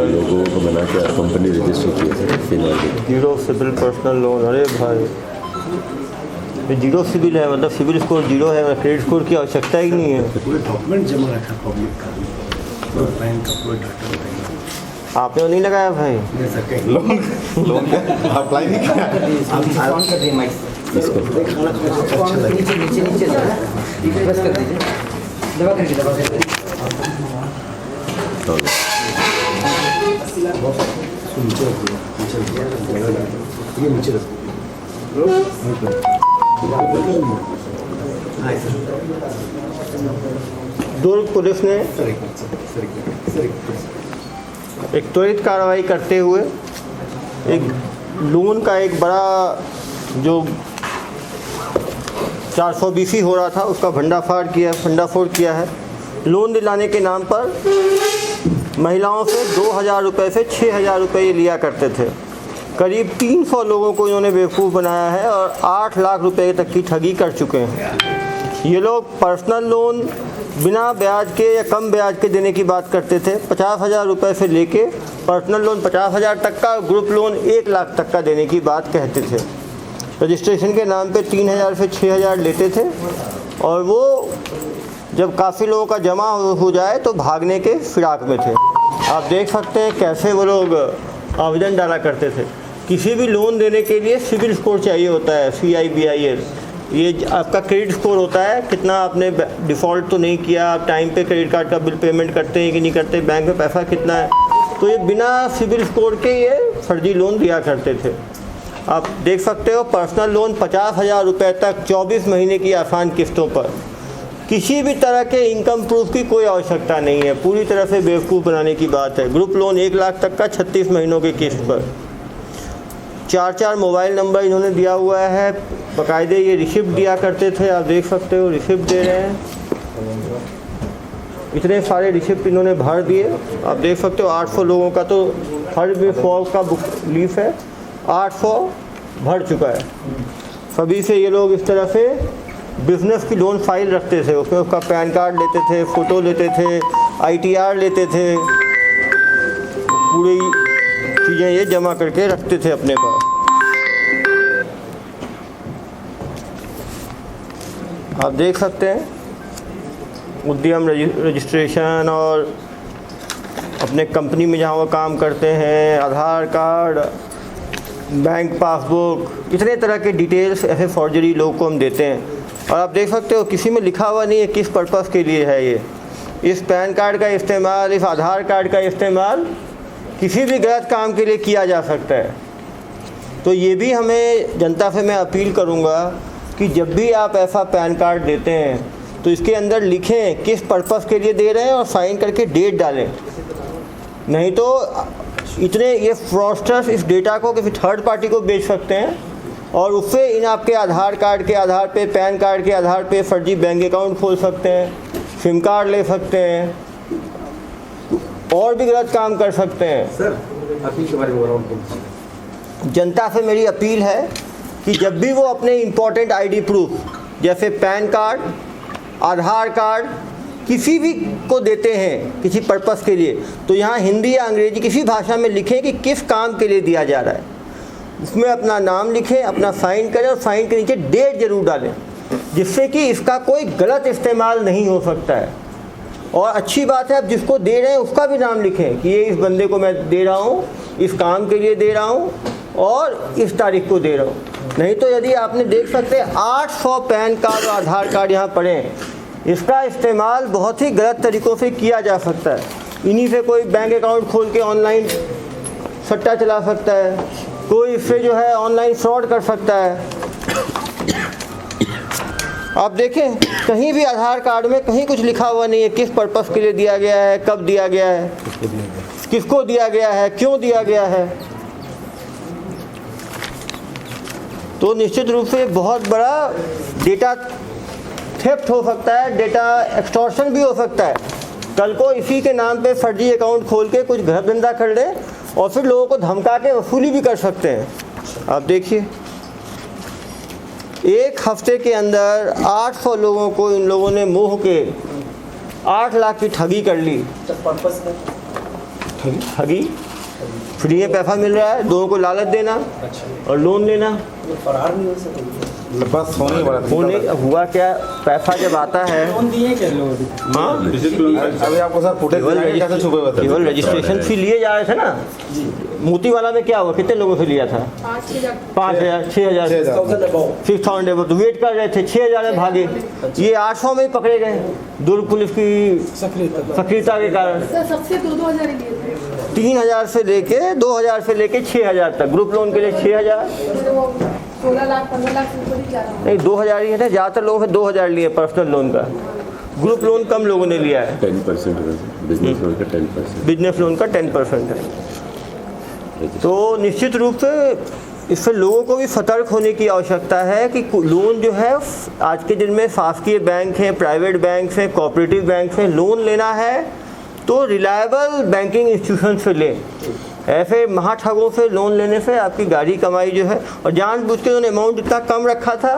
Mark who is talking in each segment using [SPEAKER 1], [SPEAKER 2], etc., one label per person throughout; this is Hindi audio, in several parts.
[SPEAKER 1] लोगों को बना के कंपनी रजिस्टर की है फिलहाल।
[SPEAKER 2] जीरो सिविल पर्सनल लोन, अरे भाई ये जीरो सिविल है, मतलब सिविल स्कोर जीरो है, क्रेडिट स्कोर की आवश्यकता ही नहीं है।
[SPEAKER 3] पूरे डॉक्यूमेंट जमा रखा पब्लिक का, बैंक का पूरा डाटा बताइए।
[SPEAKER 2] आपने नहीं लगाया भाई
[SPEAKER 1] लोन अप्लाई नहीं किया
[SPEAKER 4] नीचे बस कर दीजिए, दबा करके
[SPEAKER 3] नीचे रखो।
[SPEAKER 2] दुर्ग पुलिस ने एक त्वरित कार्रवाई करते हुए एक लोन का एक बड़ा जो 420 हो रहा था उसका भंडाफोड़ किया है। लोन दिलाने के नाम पर महिलाओं से 2,000 रुपये से 6,000 रुपये लिया करते थे। करीब 300 लोगों को इन्होंने बेवकूफ़ बनाया है और 8 लाख रुपए तक की ठगी कर चुके हैं। ये लोग पर्सनल लोन बिना ब्याज के या कम ब्याज के देने की बात करते थे। 50,000 रुपये से लेके पर्सनल लोन 50,000 तक का, ग्रुप लोन 1 लाख तक का देने की बात कहते थे। रजिस्ट्रेशन के नाम पे 3,000 से 6,000 लेते थे और वो जब काफ़ी लोगों का जमा हो जाए तो भागने के फिराक में थे। आप देख सकते हैं कैसे वो लोग आवेदन डाला करते थे। किसी भी लोन देने के लिए सिविल स्कोर चाहिए होता है, CIBIL। ये आपका क्रेडिट स्कोर होता है, कितना आपने डिफ़ॉल्ट तो नहीं किया, आप टाइम पे क्रेडिट कार्ड का बिल पेमेंट करते हैं कि नहीं करते, बैंक में पैसा कितना है। तो ये बिना सिविल स्कोर के ये फर्जी लोन दिया करते थे। आप देख सकते हो पर्सनल लोन 50,000 रुपये तक 24 महीने की आसान किस्तों पर। किसी भी तरह के इनकम प्रूफ की कोई आवश्यकता नहीं है, पूरी तरह से बेवकूफ़ बनाने की बात है। ग्रुप लोन 1 लाख तक का 36 महीनों की किस्त पर। 4 मोबाइल नंबर इन्होंने दिया हुआ है, बाकायदे ये रिसिप्ट दिया करते थे। आप देख सकते हो रिसिप्ट दे रहे हैं, इतने सारे रिसिप्ट इन्होंने भर दिए। आप देख सकते हो 800 लोगों का तो हर फॉर्म का बुक लीफ है, 800 भर चुका है। सभी से ये लोग इस तरह से बिज़नेस की लोन फाइल रखते थे, उसमें उसका पैन कार्ड लेते थे, फ़ोटो लेते थे, ITR लेते थे, पूरी चीज़ें ये जमा करके रखते थे अपने पास। आप देख सकते हैं उद्यम रजिस्ट्रेशन और अपने कंपनी में जहाँ वो काम करते हैं, आधार कार्ड, बैंक पासबुक, इतने तरह के डिटेल्स ऐसे फॉर्जरी लोगों को हम देते हैं। और आप देख सकते हो किसी में लिखा हुआ नहीं है किस पर्पज़ के लिए है ये। इस पैन कार्ड का इस्तेमाल, इस आधार कार्ड का इस्तेमाल किसी भी गलत काम के लिए किया जा सकता है। तो ये भी हमें जनता से मैं अपील करूँगा कि जब भी आप ऐसा पैन कार्ड देते हैं तो इसके अंदर लिखें किस पर्पज़ के लिए दे रहे हैं और साइन करके डेट डालें। नहीं तो इतने ये फ्रॉडस्टर्स इस डेटा को किसी थर्ड पार्टी को बेच सकते हैं और उससे इन आपके आधार कार्ड के आधार पे, पैन कार्ड के आधार पे फर्जी बैंक अकाउंट खोल सकते हैं, सिम कार्ड ले सकते हैं और भी गलत काम कर सकते हैं।
[SPEAKER 3] सर अपील के बारे में बोल रहा हूँ।
[SPEAKER 2] जनता से मेरी अपील है कि जब भी वो अपने इम्पोर्टेंट ID प्रूफ जैसे पैन कार्ड, आधार कार्ड किसी भी को देते हैं किसी पर्पज़ के लिए, तो यहाँ हिंदी या अंग्रेजी किसी भाषा में लिखें कि किस काम के लिए दिया जा रहा है। उसमें अपना नाम लिखें, अपना साइन करें और साइन के नीचे डेट ज़रूर डालें, जिससे कि इसका कोई गलत इस्तेमाल नहीं हो सकता है। और अच्छी बात है, आप जिसको दे रहे हैं उसका भी नाम लिखें कि ये इस बंदे को मैं दे रहा हूँ, इस काम के लिए दे रहा हूँ और इस तारीख को दे रहा हूँ। नहीं तो यदि आपने देख सकते 800 पैन कार्ड और आधार कार्ड यहाँ पड़े हैं, इसका इस्तेमाल बहुत ही गलत तरीक़ों से किया जा सकता है। इन्हीं से कोई बैंक अकाउंट खोल के ऑनलाइन सट्टा चला सकता है, कोई इससे जो है ऑनलाइन फ्रॉड कर सकता है। आप देखें कहीं भी आधार कार्ड में कहीं कुछ लिखा हुआ नहीं है किस पर्पज़ के लिए दिया गया है, कब दिया गया है, किसको दिया गया है, क्यों दिया गया है। तो निश्चित रूप से बहुत बड़ा डेटा थेफ्ट हो सकता है, डेटा एक्सटॉर्शन भी हो सकता है। कल को इसी के नाम पे फर्जी अकाउंट खोल के कुछ घर धंधा कर ले और फिर लोगों को धमका के वसूली भी कर सकते हैं। आप देखिए एक हफ्ते के अंदर 800 लोगों को इन लोगों ने मोह के 8 लाख की ठगी कर ली। ठगी फ्री में पैसा मिल रहा है, लोगों को लालच देना और लोन लेना।
[SPEAKER 4] फरार नहीं हो सके।
[SPEAKER 1] बस होने वाला
[SPEAKER 2] होने हुआ क्या, पैसा जब आता है,
[SPEAKER 4] लोन दिए क्या लोग अभी?
[SPEAKER 2] हाँ
[SPEAKER 1] अभी आपको सर फुटेज कैसे छुपे हुए थे?
[SPEAKER 2] केवल रजिस्ट्रेशन फी लिए जा रहे थे ना। मोती वाला में क्या हुआ, कितने लोगों से लिया था? 5,000 6,000 6,000 एबो, तो वेट कर रहे थे, 6,000 में भागे। ये 800 में ही पकड़े गए दुर्ग पुलिस की सक्रियता के कारण।
[SPEAKER 5] सबसे 2,000 लिए थे।
[SPEAKER 2] 3,000 से लेके 2,000 से लेके 6,000 तक। ग्रुप लोन के लिए 6,000,
[SPEAKER 5] 16 लाख 15 लाख से ऊपर ही जा रहा है।
[SPEAKER 2] नहीं 2,000 ही है। ज़्यादातर लोगों से 2,000 लिए पर्सनल लोन का। ग्रुप लोन कम लोगों ने लिया है।
[SPEAKER 1] 10% बिजनेस लोन का 10%।
[SPEAKER 2] बिजनेस लोन का 10% है। तो निश्चित रूप से इससे लोगों को भी सतर्क होने की आवश्यकता है कि लोन जो है आज के दिन में शासकीय बैंक हैं, प्राइवेट बैंक हैं, कोऑपरेटिव बैंक हैं, लोन लेना है तो रिलायबल बैंकिंग इंस्टीट्यूशन से लें। ऐसे महाठगों से लोन लेने से आपकी गाड़ी कमाई जो है, और जानबूझ के उन्होंने अमाउंट इतना कम रखा था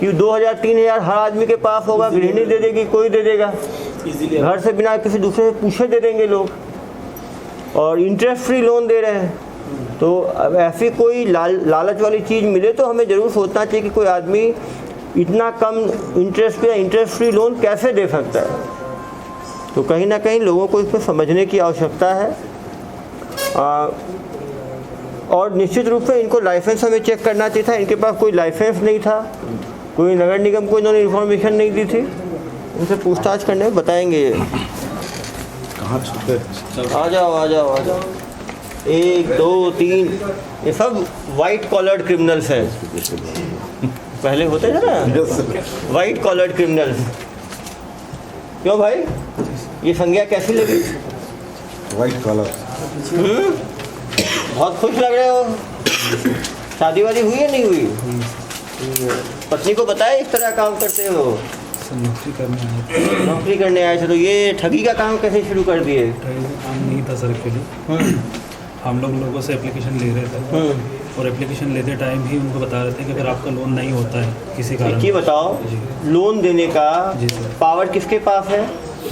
[SPEAKER 2] कि 2,000 3,000 हर आदमी के पास होगा, गृहिणी दे देगी, कोई दे देगा, घर से बिना किसी दूसरे से पूछे दे देंगे लोग, और इंटरेस्ट फ्री लोन दे रहे हैं। तो अब ऐसी कोई लालच वाली चीज़ मिले तो हमें ज़रूर सोचना चाहिए कि कोई आदमी इतना कम इंटरेस्ट पे इंटरेस्ट फ्री लोन कैसे दे सकता है। तो कहीं ना कहीं लोगों को इसमें समझने की आवश्यकता है। और निश्चित रूप से इनको लाइसेंस हमें चेक करना चाहिए था। इनके पास कोई लाइसेंस नहीं था, कोई नगर निगम को इन्होंने इन्फॉर्मेशन नहीं दी थी। इनसे पूछताछ करने में बताएंगे ये।
[SPEAKER 1] कहाँ छुपे?
[SPEAKER 2] आ जाओ आ जाओ आ जाओ। 1 2 3 ये सब वाइट कॉलर्ड क्रिमिनल्स हैं। पहले होते थे ना वाइट कॉलर्ड क्रिमिनल्स। क्यों भाई, ये संज्ञा कैसी लगी?
[SPEAKER 1] White collar.
[SPEAKER 2] बहुत खुश लग रहे हो। शादी वादी हुई या नहीं हुई? पत्नी को बताया इस तरह काम करते हो? नौकरी करने आए थे। तो ये ठगी का काम कैसे शुरू कर दिए?
[SPEAKER 6] काम नहीं था सर एक्चुअली। हम लोगों से एप्लीकेशन ले रहे थे और एप्लीकेशन लेते टाइम ही उनको बता रहे थे कि अगर आपका लोन नहीं होता है किसी कारण।
[SPEAKER 2] ये बताओ, लोन देने का
[SPEAKER 6] जी सर
[SPEAKER 2] पावर किसके पास है?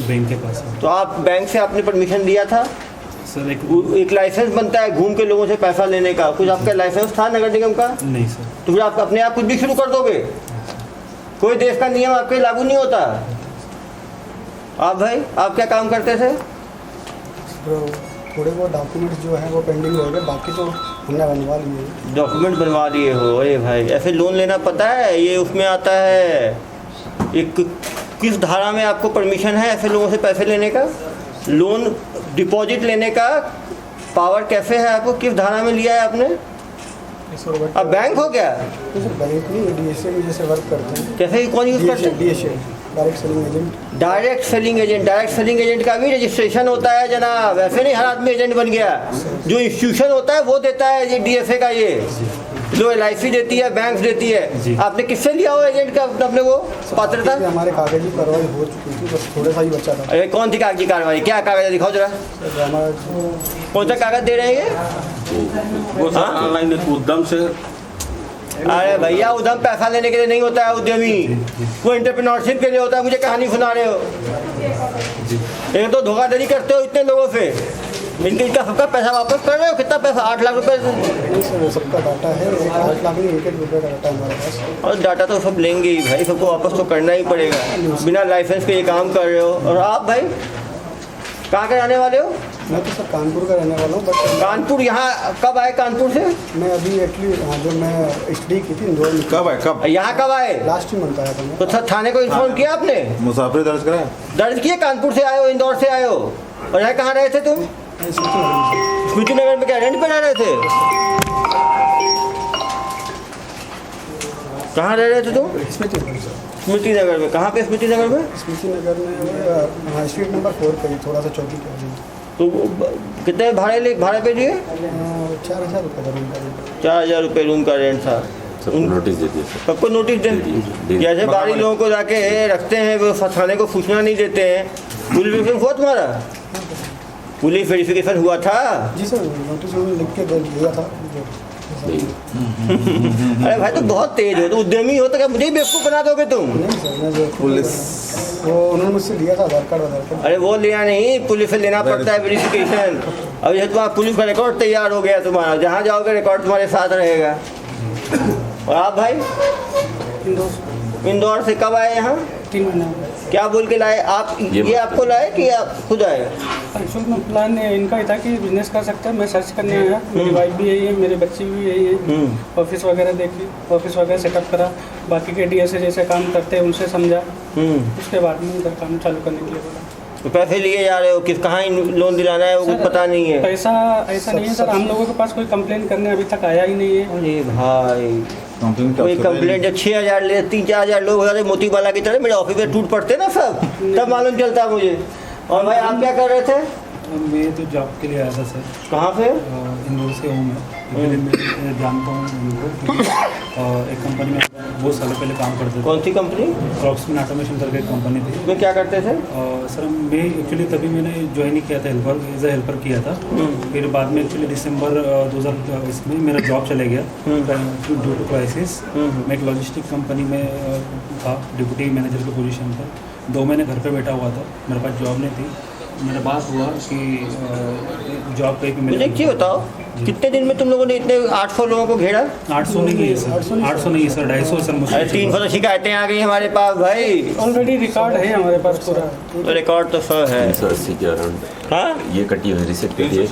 [SPEAKER 6] बैंक के पास है।
[SPEAKER 2] तो आप बैंक से आपने परमिशन दिया था?
[SPEAKER 6] सर
[SPEAKER 2] एक लाइसेंस बनता है घूम के लोगों से पैसा लेने का, कुछ आपका लाइसेंस था नगर निगम का?
[SPEAKER 6] नहीं सर।
[SPEAKER 2] तो फिर आप अपने आप कुछ भी शुरू कर दोगे? कोई देश का नियम आपके लागू नहीं होता। आप भाई, आप क्या काम करते थे?
[SPEAKER 7] थोड़े वो डॉक्यूमेंट्स जो हैं वो पेंडिंग हो गए, बाकी तो हमने बनवा लिए।
[SPEAKER 2] डॉक्यूमेंट बनवा दिए हो? अरे भाई, ऐसे लोन लेना पता है? ये उसमें आता है, एक किस धारा में आपको परमिशन है ऐसे लोगों से पैसे लेने का? लोन डिपॉजिट लेने का पावर कैसे है आपको? किस धारा में लिया है आपने? अब बैंक हो गया?
[SPEAKER 7] बैंक नहीं, डीएसए में जैसे वर्क करते हैं।
[SPEAKER 2] कैसे, कौन यूज़ करते हैं?
[SPEAKER 7] DSA direct selling agent.
[SPEAKER 2] Direct selling agent. Direct selling agent का भी रजिस्ट्रेशन होता है जनाब। ऐसे नहीं हर आदमी एजेंट बन गया। जो इंस्टीट्यूशन होता है वो देता है ये डीएसए का, ये जो LIC देती है, बैंक देती है। आपने किससे लिया हो एजेंट का अपने वो पात्रता?
[SPEAKER 7] हमारे कागजी कार्रवाई हो चुकी थी, बस थोड़ा सा ही बचा था।
[SPEAKER 2] अरे कौन सी कागजी कार्रवाई? क्या कागज दिखाओ जरा। कौन सा कागज दे रहे हैं ये?
[SPEAKER 3] ऑनलाइन उद्यम से।
[SPEAKER 2] अरे भैया, उद्यम पैसा लेने के लिए नहीं होता है उद्यमी, वो एंटरप्रेन्योरशिप के लिए होता है। मुझे कहानी सुना रहे हो? एक तो धोखाधड़ी करते हो इतने लोगों से, इनका सबका पैसा वापस कर रहे हो। कितना पैसा? 8 लाख रुपए।
[SPEAKER 7] सबका डाटा है, 8 लाख नहीं, 1 रुपये का डाटा हमारे पास।
[SPEAKER 2] और डाटा तो सब लेंगे ही भाई, सबको वापस तो करना ही पड़ेगा। बिना लाइसेंस के ये काम कर रहे हो। और आप भाई कहाँ के रहने वाले हो?
[SPEAKER 7] मैं तो सर कानपुर का रहने वाला हूँ, बट
[SPEAKER 2] कानपुर। यहाँ कब आए कानपुर से?
[SPEAKER 7] मैं अभी एक्चुअली जो मैं स्टडी की थी इंदौर में।
[SPEAKER 1] कब है? कब?
[SPEAKER 2] यहाँ कब आए?
[SPEAKER 7] लास्ट ही मंथ आया था मैं।
[SPEAKER 2] तो सर थाने को इन्फॉर्म किया आपने?
[SPEAKER 1] मुसाफिर दर्ज कराया?
[SPEAKER 2] दर्ज किए? कानपुर से आए हो, इंदौर से आए हो, और यहाँ कहाँ रहे थे तुम? स्मृति नगर में। क्या रेंट पे रह रहे थे? कहाँ रह रहे थे तुम? स्मृति नगर में। कहाँ पे स्मृति नगर में?
[SPEAKER 7] स्मृति नगर में, हाँ, स्ट्रीट नंबर 4 पे, थोड़ा सा चौकी पे।
[SPEAKER 2] तो कितने भाड़े पे दिए?
[SPEAKER 7] 4,000 रुपये का रूम का रेंट।
[SPEAKER 2] 4,000 रुपये रूम का रेंट था।
[SPEAKER 1] सबको नोटिस दे दिया सर।
[SPEAKER 2] सबको नोटिस दे? जैसे बाहरी लोगों को जाके रखते हैं, वो थाने को सूचना नहीं देते हैं। पुलिस वेरिफिकेशन हुआ तुम्हारा? पुलिस वेरिफिकेशन हुआ था?
[SPEAKER 7] जी सर, नोटिस उन्होंने लिख के दिया था।
[SPEAKER 2] अरे भाई तुम बहुत तेज हो, तो उद्यमी हो तो क्या मुझे ही बेवकूफ़ बना दोगे तुम?
[SPEAKER 7] नहीं सर, मैं जो
[SPEAKER 1] पुलिस
[SPEAKER 7] वो उन्होंने मुझसे लिया था आधार कार्ड।
[SPEAKER 2] अरे वो लिया नहीं, पुलिस से लेना पड़ता है वेरिफिकेशन। अब ये तुम्हारा पुलिस का रिकॉर्ड तैयार हो गया तुम्हारा, जहाँ जाओगे रिकॉर्ड तुम्हारे साथ रहेगा। और आप भाई इंदौर से कब आए यहाँ?
[SPEAKER 4] 3 महीने हो गए।
[SPEAKER 2] क्या बोल के लाए आप? ये आपको लाए कि आप खुद आए?
[SPEAKER 4] एक्चुअल में प्लान इनका ही था कि बिजनेस कर सकते हैं। मैं सर्च करने आया, मेरी वाइफ भी यही है, मेरे बच्चे भी यही है। ऑफिस वगैरह देखी, ऑफिस वगैरह सेटअप करा, बाकी के डीएस जैसे काम करते हैं उनसे समझा, उसके बाद में इधर काम चालू करने के लिए बोला।
[SPEAKER 2] तो पैसे लिए जा रहे हो, किस कहाँ लोन दिलाना है वो कुछ पता नहीं है?
[SPEAKER 4] पैसा ऐसा नहीं है सर, हम लोगों के पास कोई कंप्लेन करने अभी तक आया ही नहीं है।
[SPEAKER 2] अरे भाई कोई कंप्लेंट, जब 6,000 ले 3-4,000 लोग हो जाते मोतीबाला की तरह, मेरे ऑफिस में टूट पड़ते ना सब, तब मालूम चलता मुझे। और भाई आप क्या कर रहे थे?
[SPEAKER 6] मैं तो जॉब के लिए आया था सर।
[SPEAKER 2] कहाँ से?
[SPEAKER 6] इंदौर से हूँ मैं जानता हूँ उनको। एक कंपनी में बहुत सालों पहले काम करते थे।
[SPEAKER 2] कौन सी कंपनी?
[SPEAKER 6] क्रॉप्समैन ऑटोमेशन करके एक कंपनी थी।
[SPEAKER 2] उसमें क्या करते थे?
[SPEAKER 6] सर मैं एक्चुअली तभी मैंने ज्वाइन ही किया था, हेल्पर एज ए हेल्पर किया था। फिर बाद में एक्चुअली दिसंबर 2020 में मेरा जॉब चले गया ड्यू टू क्राइसिस। मैं एक लॉजिस्टिक कंपनी में था, डिप्टी मैनेजर की पोजीशन पर। 2 महीने घर पे बैठा हुआ था, मेरे पास जॉब नहीं थी। मेरा बात हुआ कि जॉब पे
[SPEAKER 2] मुझे क्या बताओ, कितने दिन में तुम लोगों ने इतने 800 लोगों को घेरा?
[SPEAKER 6] 800 नहीं है सर, 800 नहीं है सर, 250 सर मुझे।
[SPEAKER 2] 300 तो शिकायतें आ गई हमारे पास भाई।
[SPEAKER 4] ऑलरेडी रिकॉर्ड है हमारे पास पूरा।
[SPEAKER 2] तो रिकॉर्ड तो सर है।
[SPEAKER 1] 380 के अराउंड
[SPEAKER 2] हाँ,
[SPEAKER 1] ये कटी हुई रिसिप्ट कटी है।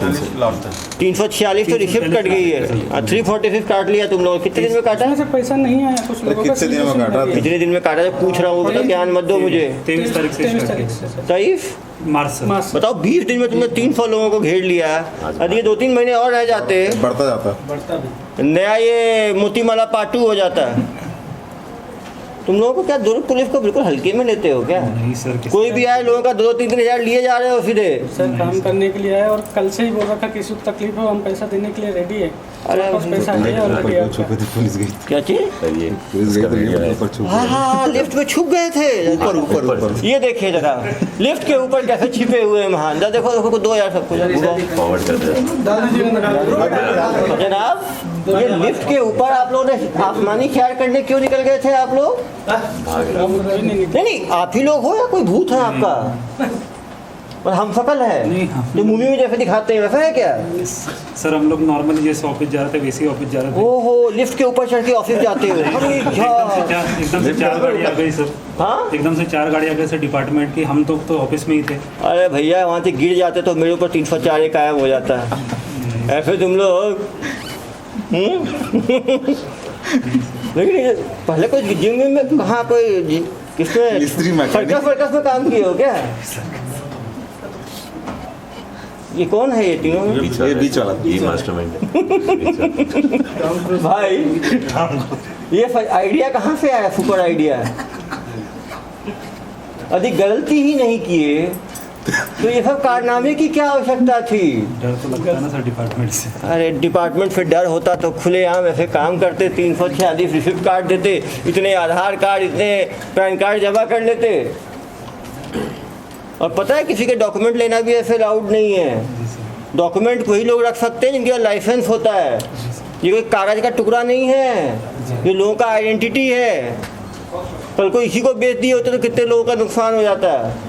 [SPEAKER 2] 346 तो रिसिप्ट कट गई है। 346 काट लिया तुम लोग। कितने दिन में काटा?
[SPEAKER 4] से पैसा नहीं आया कुछ लोगों का।
[SPEAKER 1] कितने दिन में काटा?
[SPEAKER 2] कितने दिन में काटा? जब पूछ रहा हूँ बताओ, ज्ञान मत दो मुझे।
[SPEAKER 6] 23 तारीख से स्टार्ट किया।
[SPEAKER 2] 23
[SPEAKER 6] मार्च सर।
[SPEAKER 2] बताओ, 20 दिन में तुमने 300 लोगों को घेर लिया। यदि ये 2-3 महीने और रह जाते,
[SPEAKER 1] बढ़ता जाता।
[SPEAKER 4] बढ़ता भी।
[SPEAKER 2] नया ये मोतीमाला पार्ट 2 हो जाता। तुम लोगों को क्या दुर्ग पुलिस को बिल्कुल हल्के में लेते हो क्या?
[SPEAKER 6] नहीं सर,
[SPEAKER 2] कोई भी आए लोगों का 2-3 हज़ार लिए जा रहे हो सीधे।
[SPEAKER 4] सर काम करने के लिए आया और कल से ही बोल रहा था किसी को तकलीफ हो हम पैसा देने के लिए रेडी है।
[SPEAKER 2] अरे
[SPEAKER 4] हमारे पास पैसा है ऑलरेडी आपका।
[SPEAKER 1] छुपी थी पुलिस गई।
[SPEAKER 2] क्या चीज?
[SPEAKER 1] ये पुलिस गई तो ऊपर छुप
[SPEAKER 2] हाँ हाँ, लिफ्ट में छुप गए थे।
[SPEAKER 1] ऊपर
[SPEAKER 2] ये देखिए जरा, लिफ्ट के ऊपर कैसे छिपे हुए हैं महान। देखो देखो 2000 सबको
[SPEAKER 1] फॉरवर्ड कर दे।
[SPEAKER 2] जनाब, ये लिफ्ट के ऊपर आप लोगों ने आसमानी ख्याल करने क्यों निकल गए थे आप लोग? नहीं, आप ही लोग हो या कोई भूत है आपका? और हम शकल है
[SPEAKER 6] नहीं, हम-
[SPEAKER 2] जो मूवी में जैसे दिखाते हैं वैसा है क्या?
[SPEAKER 6] सर हम लोग नॉर्मली जैसे ऑफिस जा रहे थे वैसे ही ऑफिस जा रहे थे।
[SPEAKER 2] ओहो, लिफ्ट के ऊपर चढ़ के ऑफिस जाते हो? अरे क्या?
[SPEAKER 6] एकदम से 4 गाड़ी आ गई सर।
[SPEAKER 2] हाँ,
[SPEAKER 6] एकदम से 4 गाड़ी आ गई सर डिपार्टमेंट की। हम तो ऑफिस में ही थे।
[SPEAKER 2] अरे भैया वहाँ से गिर जाते तो मेरे ऊपर 304 एक कायम हो जाता है। ऐसे तुम लोग लेकिन ये पहले कोई जिम में कहाँ कोई
[SPEAKER 1] मिस्त्री
[SPEAKER 2] किसमें
[SPEAKER 1] मैकेनिक।
[SPEAKER 2] सर्कस में काम किए हो क्या? ये कौन है ये तीनों?
[SPEAKER 1] ये बीच वाला
[SPEAKER 8] ये मास्टरमाइंड
[SPEAKER 2] भाई ये आइडिया कहाँ से आया? Super idea. यदि गलती ही नहीं किए तो ये सब कारनामे की क्या आवश्यकता थी?
[SPEAKER 6] डर तो लगता है ना सर डिपार्टमेंट से।
[SPEAKER 2] अरे डिपार्टमेंट से डर होता तो खुलेआम ऐसे काम करते, 346 रिसिप्ट काट देते, इतने आधार कार्ड, इतने पैन कार्ड जमा कर लेते। और पता है किसी के डॉक्यूमेंट लेना भी ऐसे अलाउड नहीं है। डॉक्यूमेंट वही लोग रख सकते हैं जिनके लाइसेंस होता है। ये कोई कागज़ का टुकड़ा नहीं है, ये लोगों का आइडेंटिटी है। कल को इसी को बेच दिए होते तो कितने लोगों का नुकसान हो जाता है।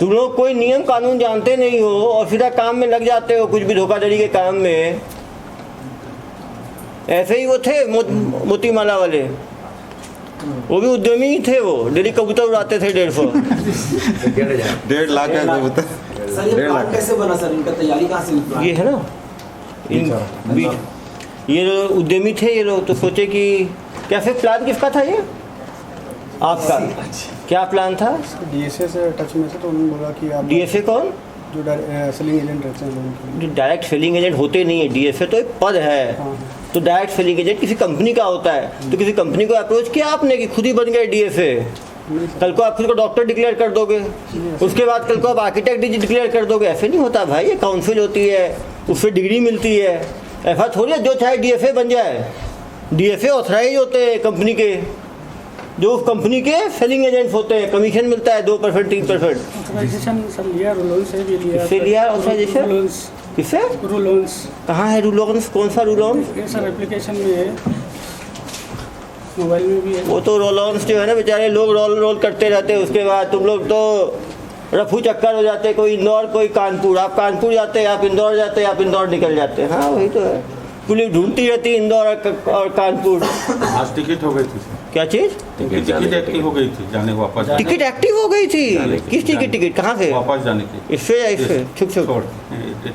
[SPEAKER 2] तुम लोग कोई नियम कानून जानते नहीं हो और सीधा काम में लग जाते हो, कुछ भी धोखाधड़ी के काम में। ऐसे ही वो थे मोतीमाला वाले, वो भी उद्यमी ही थे। वो डेली कबूतर उड़ाते थे 150।
[SPEAKER 1] 1.5 लाख का होता है।
[SPEAKER 9] सर ये
[SPEAKER 1] 1.5 लाख
[SPEAKER 9] प्लान कैसे बना सर? इनका तैयारी कहाँ से निकला?
[SPEAKER 2] ये है ना ये जो उद्यमी थे ये लोग, तो सोचे कि कैसे प्लान किसका था ये आपका? क्या प्लान था?
[SPEAKER 7] डीएसए से टच में से तो उन्होंने बोला कि आप
[SPEAKER 2] डीएफए कौन?
[SPEAKER 7] जो सेलिंग एजेंट रहते हैं लोगों के।
[SPEAKER 2] डायरेक्ट सेलिंग एजेंट होते नहीं है। डीएफए तो एक पद है।
[SPEAKER 7] हाँ।
[SPEAKER 2] तो डायरेक्ट सेलिंग एजेंट किसी कंपनी का होता है। तो किसी कंपनी को अप्रोच किया आपने कि खुद ही बन गए डीएफए? कल को आप खुद को डॉक्टर डिक्लेयर कर दोगे, उसके बाद कल को आप आर्किटेक्ट डिक्लेयर कर दोगे। ऐसे नहीं होता भाई, ये काउंसिल होती है, उससे डिग्री मिलती है। ऐसा थोड़ी है जो चाहे डीएफए बन जाए। डीएफए ऑथराइज होते हैं कंपनी के, जो उस कंपनी के सेलिंग एजेंट्स होते हैं। कमीशन मिलता है 2% 3%।
[SPEAKER 4] ऑथराइजेशन सर लिया, लोन से भी लिया।
[SPEAKER 2] इससे लिया ऑथराइजेशन?
[SPEAKER 4] लोन्स
[SPEAKER 2] किससे?
[SPEAKER 4] रूलोन्स।
[SPEAKER 2] कहाँ है रूलोन्स? कौन सा रूलोन्स?
[SPEAKER 4] ये सर एप्लीकेशन में है, मोबाइल में भी है।
[SPEAKER 2] वो तो रोलोन्स जो है ना बेचारे लोग रोल करते रहते हैं, उसके बाद तुम लोग तो रफू चक्कर हो जाते, कोई इंदौर कोई कानपुर, आप कानपुर जाते आप इंदौर जाते, आप इंदौर निकल जाते। हाँ वही तो है, पुलिस ढूंढती रहती है इंदौर और कानपुर।
[SPEAKER 8] आज टिकट हो गई थी सर।
[SPEAKER 2] क्या चीज़?
[SPEAKER 8] टिकट एक्टिव हो गई थी जाने वापस।
[SPEAKER 2] टिकट एक्टिव हो गई थी? किस चीज़ की टिकट? कहाँ से?
[SPEAKER 8] वापस जाने की।
[SPEAKER 2] इससे या इससे? छुक छुक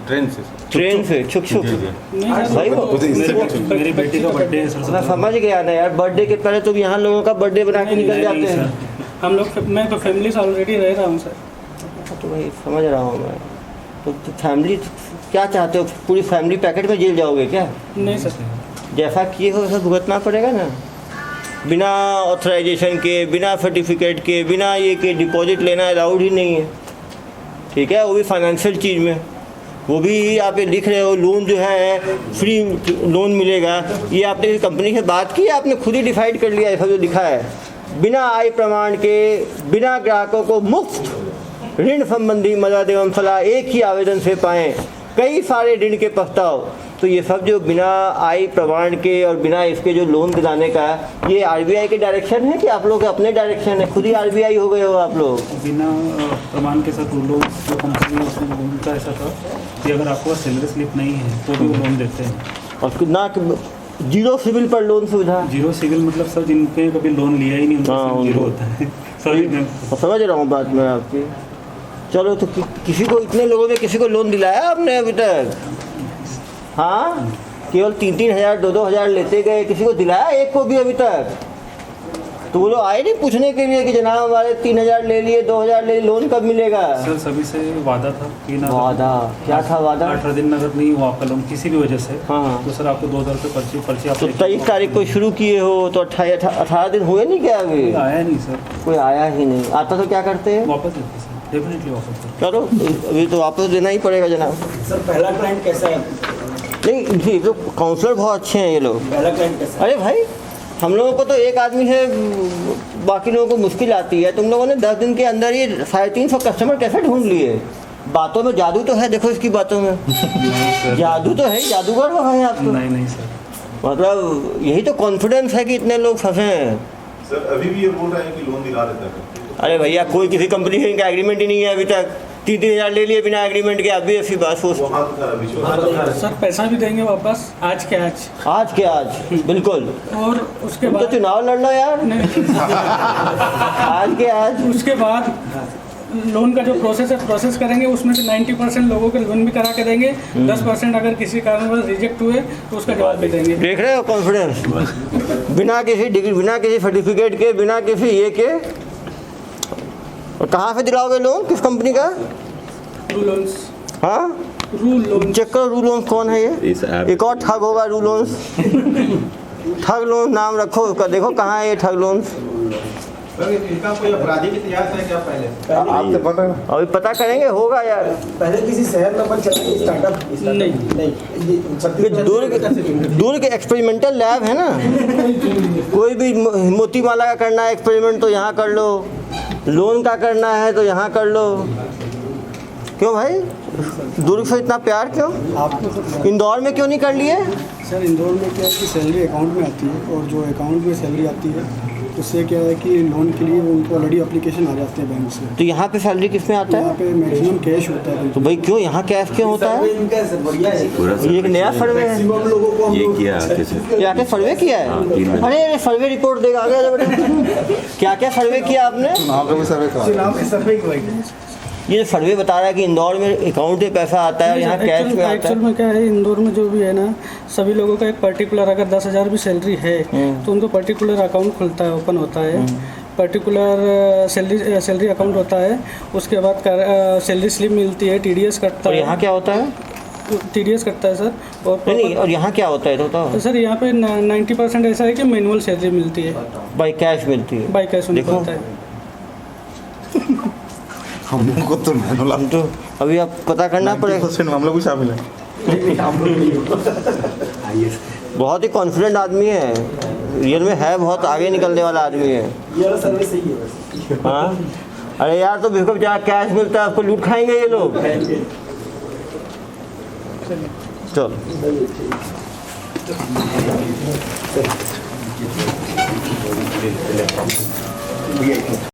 [SPEAKER 8] ट्रेन से सर।
[SPEAKER 2] ट्रेन से छुक छुक
[SPEAKER 8] जी, जी।
[SPEAKER 4] नहीं सर,
[SPEAKER 2] भाई वो
[SPEAKER 6] मेरी बेटी का बर्थडे है सर।
[SPEAKER 2] मैं समझ गया ना यार, बर्थडे के पहले तुम यहाँ लोगों का बर्थडे बना के निकल जाते हैं।
[SPEAKER 4] हम लोग, मैं तो फैमिली से ऑलरेडी रह रहा हूँ सर।
[SPEAKER 2] तो भाई समझ रहा हूँ मैं, तो फैमिली क्या चाहते हो? पूरी फैमिली पैकेट में जेल जाओगे क्या?
[SPEAKER 4] नहीं सर,
[SPEAKER 2] जैसा किए हो वैसा भुगतना पड़ेगा ना, बिना ऑथराइजेशन के, बिना सर्टिफिकेट के, बिना ये के डिपॉजिट लेना अलाउड ही नहीं है, ठीक है? वो भी फाइनेंशियल चीज़ में, वो भी आप ये लिख रहे हो लोन जो है फ्री लोन मिलेगा। ये आपने कंपनी से बात की, आपने खुद ही डिसाइड कर लिया ऐसा जो लिखा है? बिना आय प्रमाण के, बिना ग्राहकों को मुफ्त ऋण संबंधी मदद एवं सलाह एक ही आवेदन से पाएँ, कई सारे ऋण के प्रस्ताव। तो ये सब जो बिना आय प्रमाण के और बिना इसके जो लोन दिलाने का, ये आरबीआई के डायरेक्शन है कि आप लोग अपने डायरेक्शन है? खुद ही आरबीआई हो गए हो आप लोग?
[SPEAKER 6] बिना प्रमाण के साथ वो लोग जो कंपनी है उसमें उनका ऐसा था कि अगर आपको सैलरी स्लिप नहीं है तो भी वो लोन देते हैं।
[SPEAKER 2] और ना जीरो सिविल पर लोन सुविधा?
[SPEAKER 6] जीरो सिविल मतलब सर जिनके कभी लोन लिया ही नहीं उनका सिविल जीरो होता है सर।
[SPEAKER 2] समझ रहा हूँ बात मैं आपकी। चलो तो किसी को, इतने लोगों में किसी को लोन दिलाया आपने अभी तक? हाँ, केवल 3-3 हज़ार 2-2 हज़ार लेते गए, किसी को दिलाया एक को भी अभी तक? तो वो लोग आए नहीं पूछने के लिए कि जनाब हमारे 3 हज़ार ले लिए, 2 हज़ार ले लिए, लोन कब मिलेगा?
[SPEAKER 6] सर सभी से वादा था कि ना,
[SPEAKER 2] वादा क्या था? वादा
[SPEAKER 6] 18 दिन में अगर नहीं हुआ आपका लोन किसी भी वजह से,
[SPEAKER 2] हाँ,
[SPEAKER 6] तो सर आपको 2000 रुपये पर्ची आप
[SPEAKER 2] तो 23 तारीख को शुरू किए हो तो 18 दिन हुए नहीं क्या अभी?
[SPEAKER 6] आया नहीं सर,
[SPEAKER 2] कोई आया ही नहीं। आता तो क्या करते हैं?
[SPEAKER 6] वापस देते सर, डेफिनेटली वापस देते।
[SPEAKER 2] चलो अभी तो वापस देना ही पड़ेगा जनाब।
[SPEAKER 9] सर पहला क्लाइंट कैसा है?
[SPEAKER 2] नहीं ये तो काउंसलर बहुत अच्छे हैं ये लोग।
[SPEAKER 9] पहला क्लाइंट कैसा है?
[SPEAKER 2] अरे भाई हम लोगों को तो एक आदमी से बाकी लोगों को मुश्किल आती है, तुम लोगों ने 10 दिन के अंदर ही 350 कस्टमर कैसे ढूंढ लिए? बातों में जादू तो है, देखो इसकी बातों में जादू तो है, जादूगर हो गए आप तो।
[SPEAKER 6] नहीं सर,
[SPEAKER 2] मतलब यही तो कॉन्फिडेंस है कि इतने लोग फंसे हैं।
[SPEAKER 10] सर अभी भी ये बोल रहे हैं कि लोन दिला देता है।
[SPEAKER 2] अरे भैया कोई किसी कंपनी से इनका एग्रीमेंट ही नहीं है अभी तक, 3-3 हज़ार ले लिए बिना एग्रीमेंट के। आप भी ऐसी बात सोच,
[SPEAKER 4] सर पैसा भी देंगे वापस आज के आज।
[SPEAKER 2] आज के आज बिल्कुल।
[SPEAKER 4] और उसके
[SPEAKER 2] तो
[SPEAKER 4] बाद
[SPEAKER 2] चुनाव लड़ लो यार।
[SPEAKER 4] नहीं
[SPEAKER 2] आज के आज।
[SPEAKER 4] उसके बाद लोन का जो प्रोसेस है प्रोसेस करेंगे, उसमें से 90% लोगों के लोन भी करा के देंगे। 10% अगर किसी कारणवश रिजेक्ट हुए तो उसका जवाब भी देंगे।
[SPEAKER 2] देख रहे हो कॉन्फिडेंस, बिना किसी डिग्री, बिना किसी सर्टिफिकेट के, बिना किसी ये के। और कहाँ से दिलाओगे लोन? किस कंपनी का?
[SPEAKER 4] रूलोन्स।
[SPEAKER 2] हाँ
[SPEAKER 4] रूलोन्स।
[SPEAKER 2] चेक करो रूलोन्स कौन है ये? एक और ठग होगा रूलोन्स। ठग लोन नाम रखो उसका, देखो कहाँ है ये ठग लोन्स।
[SPEAKER 9] इनका कोई आपराधिक इतिहास है क्या पहले?
[SPEAKER 1] आप तो पता
[SPEAKER 2] अभी पता करेंगे, होगा यार।
[SPEAKER 9] पहले किसी शहर में बन चला स्टार्टअप?
[SPEAKER 2] दूर के एक्सपेरिमेंटल लैब है ना, कोई भी मोती माला का करना है एक्सपेरिमेंट तो यहाँ कर लो, लोन का करना है तो यहाँ कर लो। क्यों भाई दुर्ग से इतना प्यार क्यों?
[SPEAKER 7] आपको
[SPEAKER 2] इंदौर में क्यों नहीं कर लिए?
[SPEAKER 7] सर इंदौर में क्या है कि सैलरी अकाउंट में आती है, और जो अकाउंट में सैलरी आती है उससे क्या है कि लोन के लिए उनको ऑलरेडी एप्लीकेशन आ जाते हैं बैंक से।
[SPEAKER 2] तो यहाँ पे सैलरी किस में आता
[SPEAKER 7] यहाँ
[SPEAKER 2] है?
[SPEAKER 7] पे मैक्सिमम कैश होता है।
[SPEAKER 2] तो भाई क्यों यहाँ कैश क्यों होता है?
[SPEAKER 9] इनका बढ़िया है।
[SPEAKER 2] ये एक नया सर्वे है,
[SPEAKER 9] मैक्सिमम लोगों को हम
[SPEAKER 1] ये
[SPEAKER 9] लोग
[SPEAKER 1] किया कैसे?
[SPEAKER 2] क्या क्या सर्वे किया है?
[SPEAKER 1] 3 महीने।
[SPEAKER 2] अरे सर्वे रिपोर्ट देगा आगे आ बेटा। क्या क्या सर्वे किया आपने?
[SPEAKER 7] चुनाव के सर्वे की वजह से।
[SPEAKER 2] ये सर्वे बता रहा है कि इंदौर में अकाउंट में पैसा आता है और यहाँ कैश में आता
[SPEAKER 4] एक्चुअल
[SPEAKER 2] है।
[SPEAKER 4] में क्या है, इंदौर में जो भी है ना, सभी लोगों का एक पर्टिकुलर, अगर 10,000 भी सैलरी है तो उनको पर्टिकुलर अकाउंट खुलता है, ओपन होता है, पर्टिकुलर सैलरी अकाउंट होता है। उसके बाद सैलरी स्लिप मिलती है, TDS कटता
[SPEAKER 2] और
[SPEAKER 4] है।
[SPEAKER 2] यहाँ क्या होता है?
[SPEAKER 4] TDS कटता है सर। और
[SPEAKER 2] नहीं, और यहाँ क्या होता है तो बताओ।
[SPEAKER 4] तो सर यहाँ पे 90% ऐसा है कि मैनुअल सैलरी मिलती है,
[SPEAKER 2] बाई कैश मिलती है।
[SPEAKER 4] बाई कैश उनको
[SPEAKER 2] देखो।
[SPEAKER 4] होता है।
[SPEAKER 1] हम लोग को तो मैनुअल
[SPEAKER 2] हम तो अभी अब पता करना पड़ेगा।
[SPEAKER 1] हम लोग भी शामिल हैं।
[SPEAKER 2] बहुत ही कॉन्फिडेंट आदमी है, रियल में है, बहुत आगे निकलने वाला आदमी है।
[SPEAKER 9] ये वाला सर्विस सही है बस।
[SPEAKER 2] हाँ अरे यार तो बिल्कुल जहाँ कैश मिलता है आपको लूट खाएंगे ये लोग। चलो